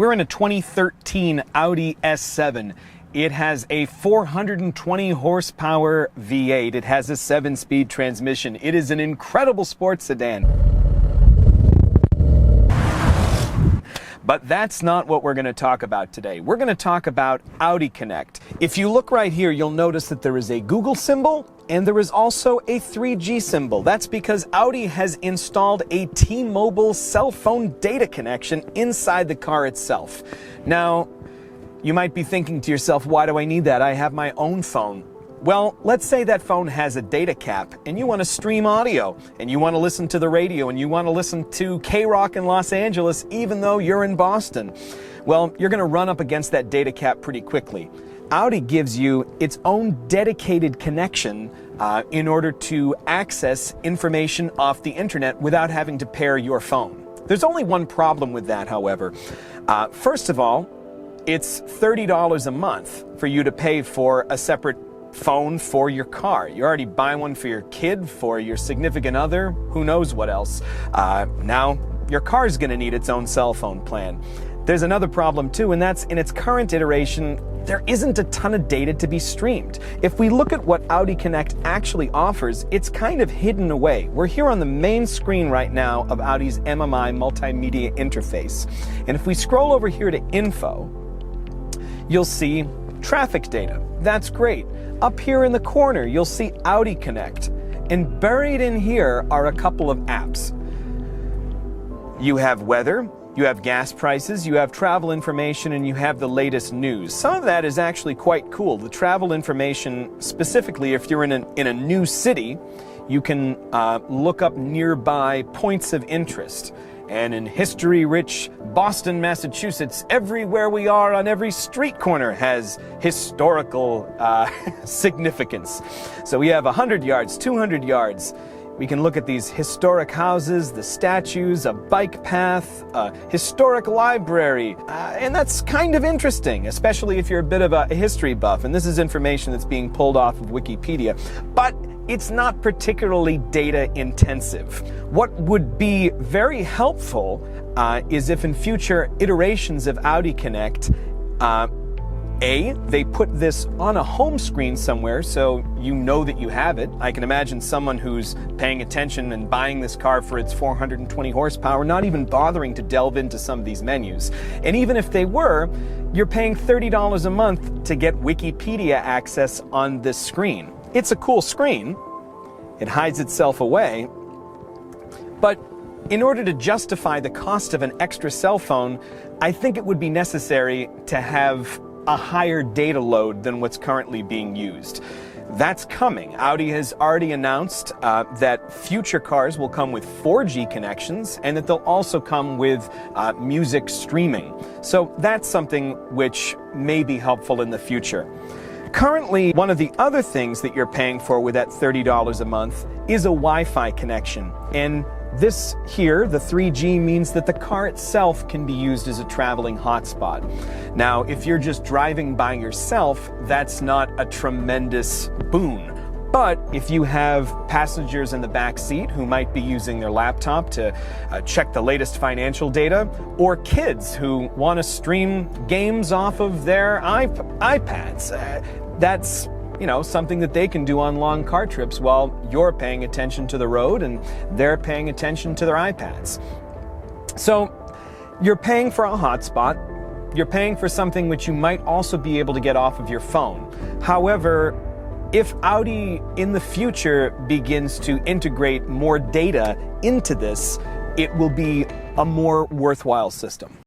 We're in a 2013 Audi S7. It has a 420 horsepower V8. It has a 7-speed transmission. It is an incredible sports sedan. But that's not what we're going to talk about today. We're going to talk about Audi Connect. If you look right here, you'll notice that there is a Google symbol and there is also a 3G symbol. That's because Audi has installed a T-Mobile cell phone data connection inside the car itself. Now, you might be thinking to yourself, why do I need that? I have my own phone. Well, let's say that phone has a data cap and you want to stream audio and you want to listen to the radio and you want to listen to K-Rock in Los Angeles even though you're in Boston. Well, you're going to run up against that data cap pretty quickly. Audi gives you its own dedicated connection in order to access information off the internet without having to pair your phone. There's only one problem with that, however. First of all, it's $30 a month for you to pay for a separate phone for your car. You already buy one for your kid, for your significant other, who knows what else. Now, your car's going to need its own cell phone plan. There's another problem too, and that's in its current iteration, there isn't a ton of data to be streamed. If we look at what Audi Connect actually offers, it's kind of hidden away. We're here on the main screen right now of Audi's MMI multimedia interface. And if we scroll over here to Info, you'll see traffic data. That's great. Up here in the corner, you'll see Audi Connect. And buried in here are a couple of apps. You have weather, you have gas prices, you have travel information, and you have the latest news. Some of that is actually quite cool. The travel information, specifically if you're in a new city, you can look up nearby points of interest. And in history-rich Boston, Massachusetts, everywhere we are on every street corner has historical significance. So we have 100 yards, 200 yards. We can look at these historic houses, the statues, a bike path, a historic library. And that's kind of interesting, especially if you're a bit of a history buff. And this is information that's being pulled off of Wikipedia. But it's not particularly data intensive. What would be very helpful is if in future iterations of Audi Connect, they put this on a home screen somewhere so you know that you have it. I can imagine someone who's paying attention and buying this car for its 420 horsepower, not even bothering to delve into some of these menus. And even if they were, you're paying $30 a month to get Wikipedia access on this screen. It's a cool screen. It hides itself away. But in order to justify the cost of an extra cell phone, I think it would be necessary to have a higher data load than what's currently being used. That's coming. Audi has already announced that future cars will come with 4G connections and that they'll also come with music streaming. So that's something which may be helpful in the future. Currently, one of the other things that you're paying for with that $30 a month is a Wi-Fi connection. And this here, the 3G, means that the car itself can be used as a traveling hotspot. Now, if you're just driving by yourself, that's not a tremendous boon. But if you have passengers in the back seat who might be using their laptop to check the latest financial data, or kids who want to stream games off of their iPads, that's something that they can do on long car trips while you're paying attention to the road and they're paying attention to their iPads. So you're paying for a hotspot, you're paying for something which you might also be able to get off of your phone. However, if Audi in the future begins to integrate more data into this, it will be a more worthwhile system.